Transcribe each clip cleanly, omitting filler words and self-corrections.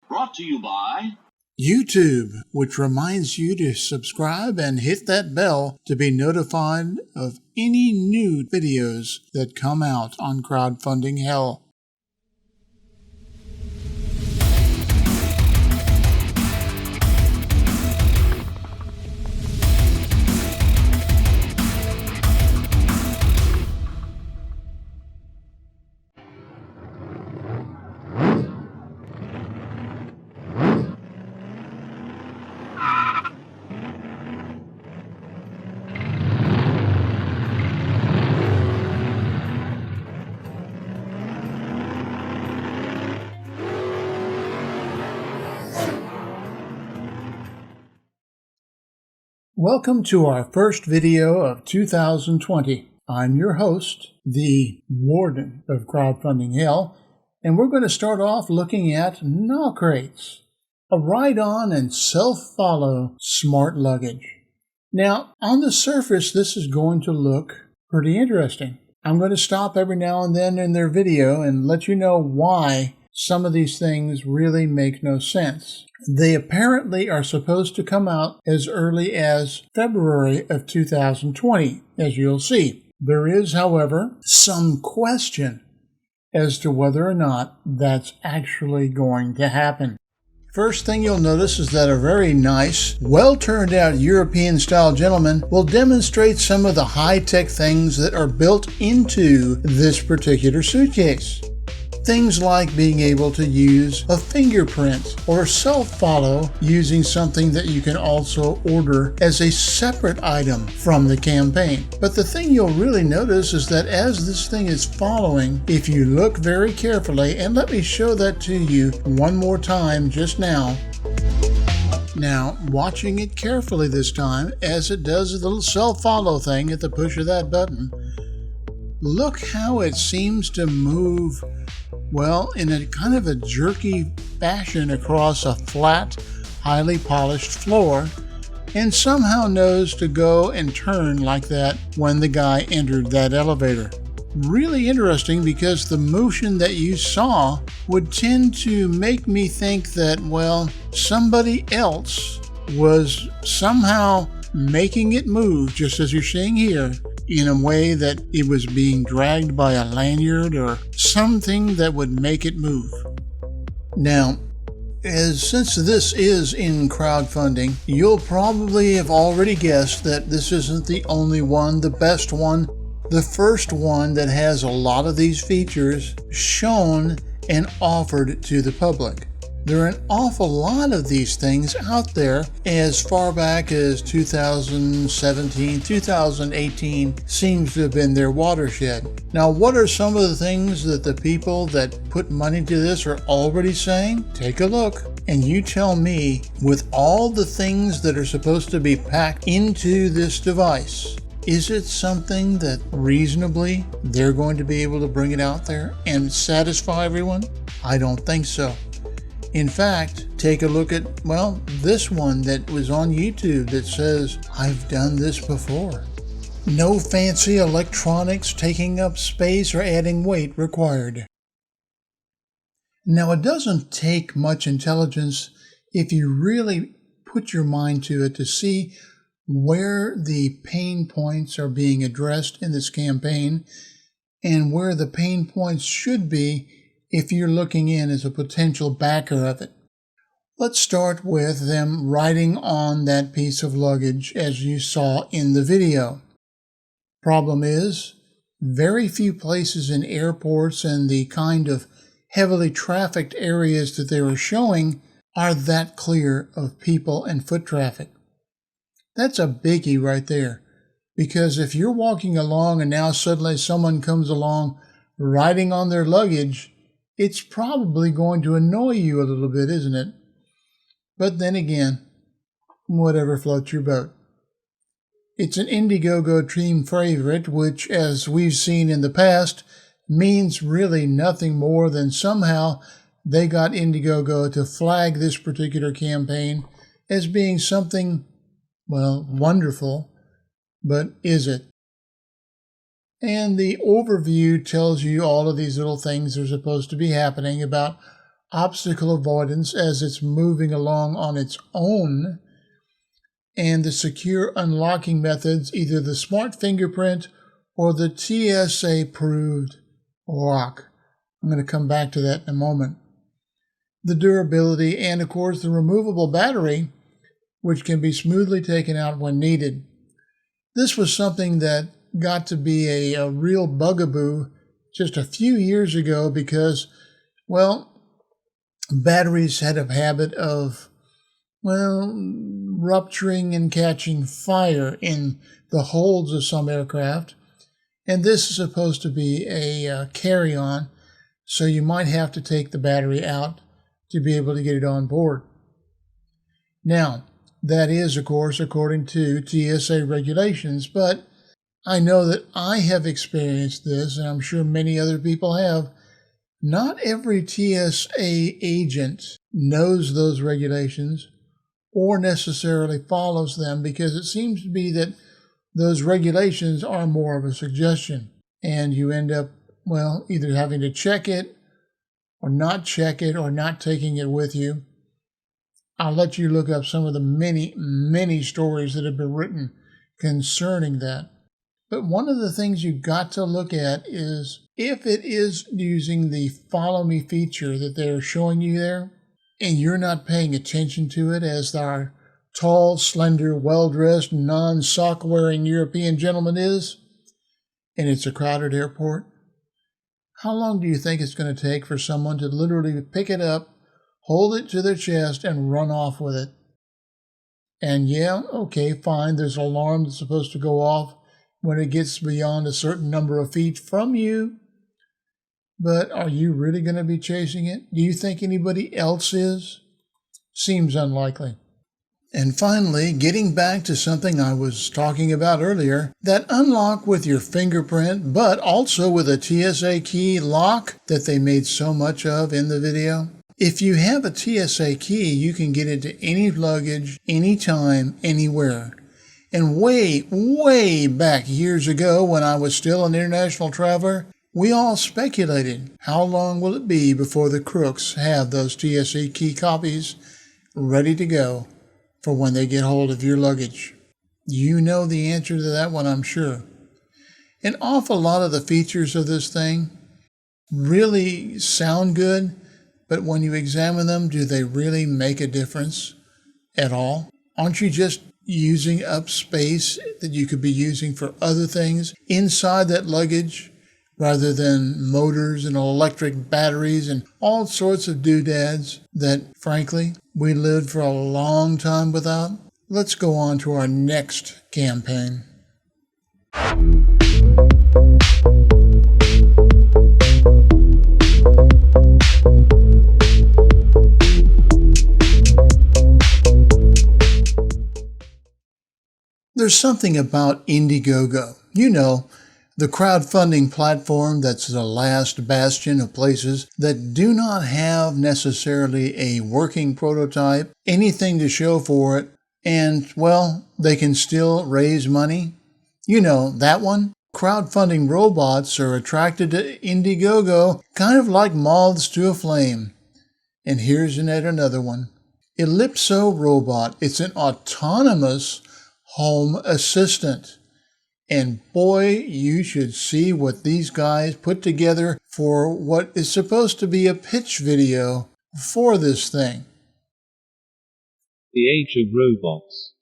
Brought to you by YouTube, which reminds you to subscribe and hit that bell to be notified of any new videos that come out on Crowdfunding Hell. Welcome to our first video of 2020. I'm your host, the Warden of Crowdfunding Hell, and we're going to start off looking at null crates, a ride-on and self-follow smart luggage. Now, on the surface, this is going to look pretty interesting. I'm going to stop every now and then in their video and let you know why some of these things really make no sense. They apparently are supposed to come out as early as February of 2020, as you'll see. There is, however, some question as to whether or not that's actually going to happen. First thing you'll notice is that a very nice, well-turned-out European-style gentleman will demonstrate some of the high-tech things that are built into this particular suitcase. Things like being able to use a fingerprint or self-follow using something that you can also order as a separate item from the campaign. But the thing you'll really notice is that as this thing is following, if you look very carefully, and let me show that to you one more time just now. Now, watching it carefully this time as it does a little self-follow thing at the push of that button, look how it seems to move, well, in a kind of a jerky fashion across a flat, highly polished floor, and somehow knows to go and turn like that when the guy entered that elevator. Really interesting, because the motion that you saw would tend to make me think that, well, somebody else was somehow making it move, just as you're seeing here, in a way that it was being dragged by a lanyard or something that would make it move. Now, since this is in crowdfunding, you'll probably have already guessed that this isn't the only one, the best one, the first one that has a lot of these features shown and offered to the public. There are an awful lot of these things out there as far back as 2017, 2018 seems to have been their watershed. Now, what are some of the things that the people that put money to this are already saying? Take a look and you tell me, with all the things that are supposed to be packed into this device, is it something that reasonably they're going to be able to bring it out there and satisfy everyone? I don't think so. In fact, take a look at, well, this one that was on YouTube that says, I've done this before. No fancy electronics taking up space or adding weight required. Now, it doesn't take much intelligence if you really put your mind to it to see where the pain points are being addressed in this campaign and where the pain points should be if you're looking in as a potential backer of it. Let's start with them riding on that piece of luggage as you saw in the video. Problem is, very few places in airports and the kind of heavily trafficked areas that they were showing are that clear of people and foot traffic. That's a biggie right there, because if you're walking along and now suddenly someone comes along riding on their luggage, it's probably going to annoy you a little bit, isn't it? But then again, whatever floats your boat. It's an Indiegogo team favorite, which, as we've seen in the past, means really nothing more than somehow they got Indiegogo to flag this particular campaign as being something, well, wonderful, but is it? And the overview tells you all of these little things that are supposed to be happening about obstacle avoidance as it's moving along on its own, and the secure unlocking methods, either the smart fingerprint or the TSA-approved lock. I'm going to come back to that in a moment. The durability and, of course, the removable battery, which can be smoothly taken out when needed. This was something that got to be a real bugaboo just a few years ago because, well, batteries had a habit of, rupturing and catching fire in the holds of some aircraft. And this is supposed to be a carry-on, so you might have to take the battery out to be able to get it on board. Now, that is, of course, according to TSA regulations, but I know that I have experienced this, and I'm sure many other people have. Not every TSA agent knows those regulations or necessarily follows them, because it seems to be that those regulations are more of a suggestion, and you end up, either having to check it or not taking it with you. I'll let you look up some of the many, many stories that have been written concerning that. But one of the things you've got to look at is if it is using the follow me feature that they're showing you there, and you're not paying attention to it as our tall, slender, well-dressed, non-sock-wearing European gentleman is, and it's a crowded airport, how long do you think it's going to take for someone to literally pick it up, hold it to their chest, and run off with it? And yeah, okay, fine, there's an alarm that's supposed to go off when it gets beyond a certain number of feet from you. But are you really going to be chasing it? Do you think anybody else is? Seems unlikely. And finally, getting back to something I was talking about earlier, that unlock with your fingerprint, but also with a TSA key lock that they made so much of in the video. If you have a TSA key, you can get into any luggage, anytime, anywhere. And way, way back years ago when I was still an international traveler, we all speculated, how long will it be before the crooks have those TSA key copies ready to go for when they get hold of your luggage? You know the answer to that one, I'm sure. An awful lot of the features of this thing really sound good, but when you examine them, do they really make a difference at all? Aren't you just using up space that you could be using for other things inside that luggage, rather than motors and electric batteries and all sorts of doodads that, frankly, we lived for a long time without? Let's go on to our next campaign. There's something about Indiegogo. You know, the crowdfunding platform that's the last bastion of places that do not have necessarily a working prototype, anything to show for it, and, they can still raise money. You know, that one. Crowdfunding robots are attracted to Indiegogo, kind of like moths to a flame. And here's yet another one. Ellipse robot. It's an autonomous home assistant. And boy, you should see what these guys put together for what is supposed to be a pitch video for this thing. The Age of Robots.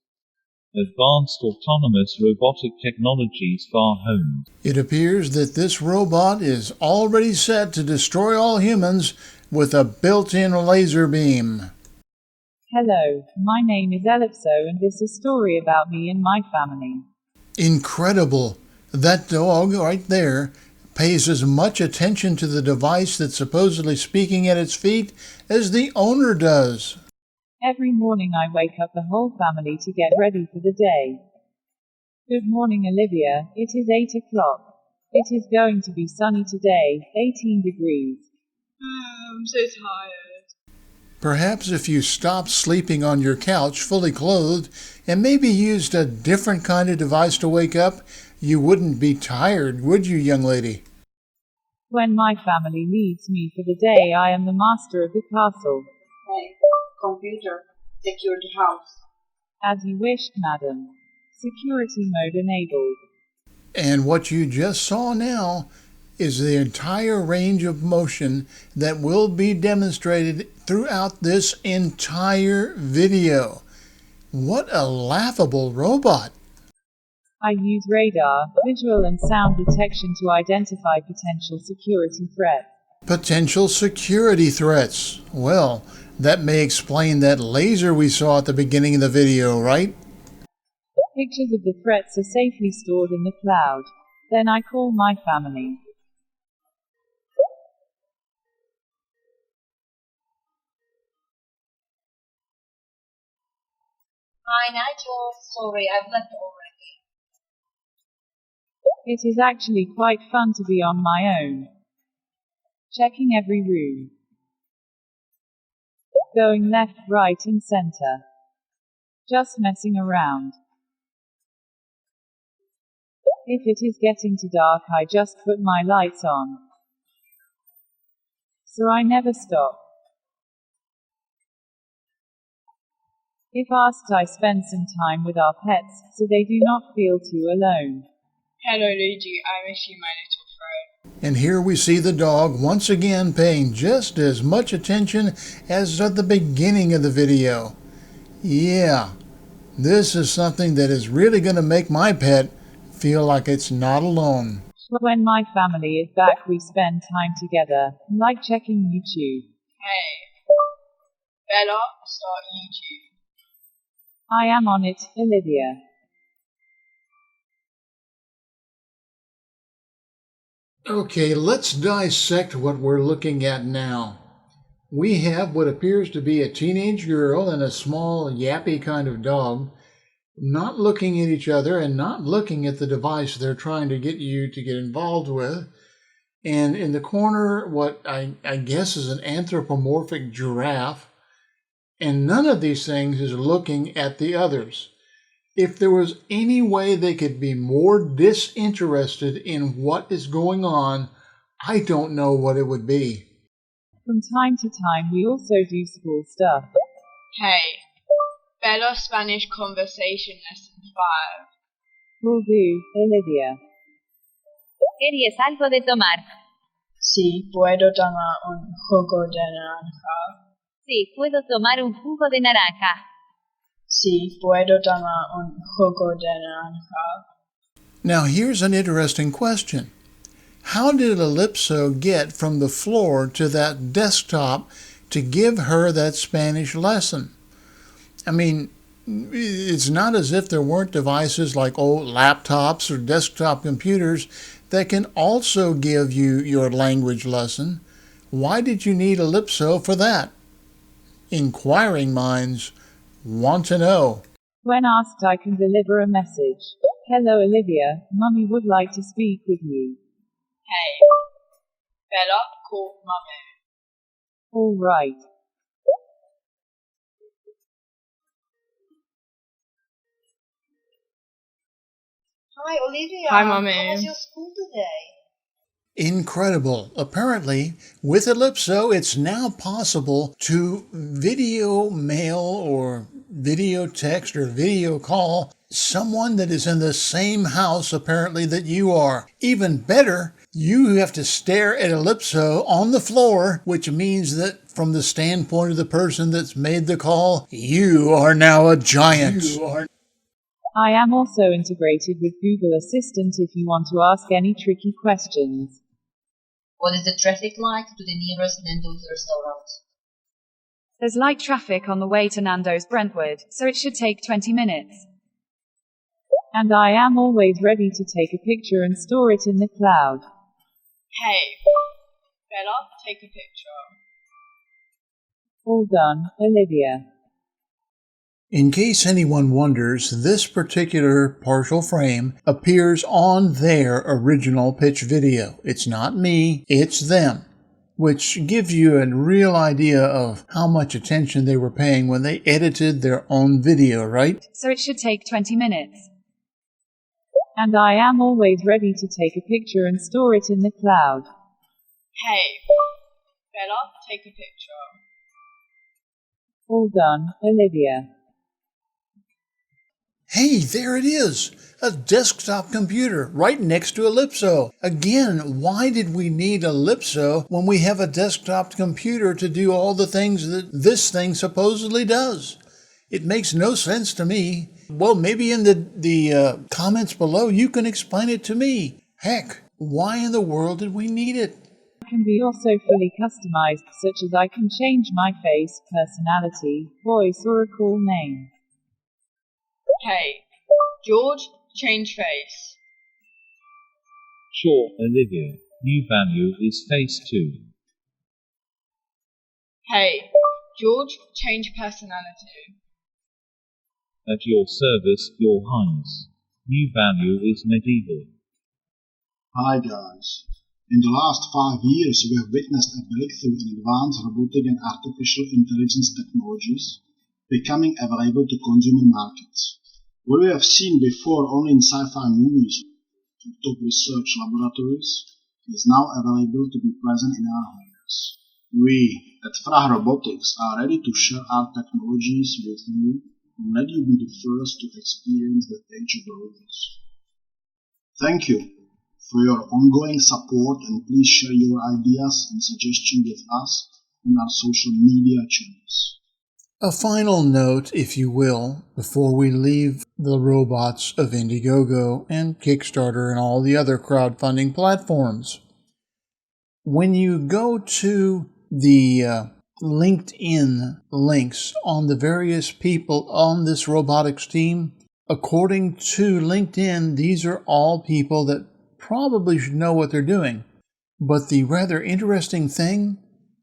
Advanced autonomous robotic technologies for home. It appears that this robot is already set to destroy all humans with a built-in laser beam. Hello, my name is Ellipse and this is a story about me and my family. Incredible. That dog right there pays as much attention to the device that's supposedly speaking at its feet as the owner does. Every morning I wake up the whole family to get ready for the day. Good morning, Olivia. It is 8 o'clock. It is going to be sunny today, 18 degrees. I'm so tired. Perhaps if you stopped sleeping on your couch fully clothed and maybe used a different kind of device to wake up, you wouldn't be tired, would you, young lady? When my family leaves me for the day, I am the master of the castle. Hey, computer, secure the house. As you wished, madam. Security mode enabled. And what you just saw now is the entire range of motion that will be demonstrated throughout this entire video. What a laughable robot! I use radar, visual and sound detection to identify potential security threats. Potential security threats. Well, that may explain that laser we saw at the beginning of the video, right? Pictures of the threats are safely stored in the cloud. Then I call my family. Hi, Nigel. Sorry, I've left already. It is actually quite fun to be on my own. Checking every room. Going left, right and center. Just messing around. If it is getting too dark, I just put my lights on. So I never stop. If asked, I spend some time with our pets, so they do not feel too alone. Hello, Luigi. I miss you, my little friend. And here we see the dog once again paying just as much attention as at the beginning of the video. Yeah, this is something that is really going to make my pet feel like it's not alone. When my family is back, we spend time together, like checking YouTube. Hey, Bella, start YouTube. I am on it, Olivia. Okay, let's dissect what we're looking at now. We have what appears to be a teenage girl and a small yappy kind of dog not looking at each other and not looking at the device they're trying to get you to get involved with. And in the corner, what I guess is an anthropomorphic giraffe. And none of these things is looking at the others. If there was any way they could be more disinterested in what is going on, I don't know what it would be. From time to time, we also do school stuff. Hey, Bella, Spanish conversation lesson 5. Will do, Olivia. ¿Querías algo de tomar? Sí, puedo tomar un jugo de naranja. Sí, puedo tomar un jugo de naranja. Sí, puedo tomar un jugo de naranja. Now here's an interesting question. How did Ellipse get from the floor to that desktop to give her that Spanish lesson? I mean, it's not as if there weren't devices like old laptops or desktop computers that can also give you your language lesson. Why did you need Ellipse for that? Inquiring minds want to know. When asked, I can deliver a message. Hello, Olivia. Mummy would like to speak with you. Hey, Bella, call Mummy. All right. Hi, Olivia. Hi, Mummy. How was your school today? Incredible. Apparently, with Ellipse, it's now possible to video mail or video text or video call someone that is in the same house, apparently, that you are. Even better, you have to stare at Ellipse on the floor, which means that from the standpoint of the person that's made the call, you are now a giant. I am also integrated with Google Assistant if you want to ask any tricky questions. What is the traffic like to the nearest Nando's restaurant? There's light traffic on the way to Nando's Brentwood, so it should take 20 minutes. And I am always ready to take a picture and store it in the cloud. Hey, Bella, take a picture. All done, Olivia. In case anyone wonders, this particular partial frame appears on their original pitch video. It's not me, it's them, which gives you a real idea of how much attention they were paying when they edited their own video, right? So it should take 20 minutes. And I am always ready to take a picture and store it in the cloud. Hey, Bella, take a picture. All done, Olivia. Hey, there it is! A desktop computer right next to Ellipse. Again, why did we need Ellipse when we have a desktop computer to do all the things that this thing supposedly does? It makes no sense to me. Well, maybe in the comments below you can explain it to me. Heck, why in the world did we need it? It can be also fully customized, such as I can change my face, personality, voice or a cool name. Hey, George, change face. Sure, Olivia. New value is face 2. Hey, George, change personality. At your service, Your Highness. New value is medieval. Hi guys. In the last 5 years we have witnessed a breakthrough in advanced robotic and artificial intelligence technologies becoming available to consumer markets. What we have seen before only in sci-fi movies and top research laboratories is now available to be present in our homes. We at Frah Robotics are ready to share our technologies with you and let you be the first to experience the age of robots. Thank you for your ongoing support, and please share your ideas and suggestions with us on our social media channels. A final note, if you will, before we leave the robots of Indiegogo and Kickstarter and all the other crowdfunding platforms. When you go to the LinkedIn links on the various people on this robotics team, according to LinkedIn, these are all people that probably should know what they're doing. But the rather interesting thing,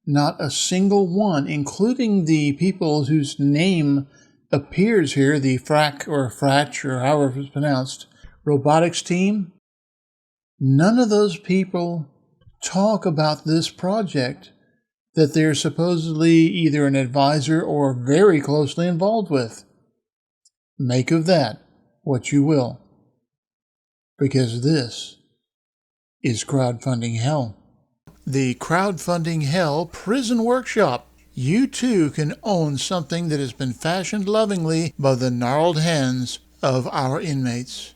not a single one, including the people whose name appears here, the Frack or Fratch or however it's pronounced, robotics team, none of those people talk about this project that they're supposedly either an advisor or very closely involved with. Make of that what you will, because this is Crowdfunding Hell. The Crowdfunding Hell Prison Workshop. You too can own something that has been fashioned lovingly by the gnarled hands of our inmates.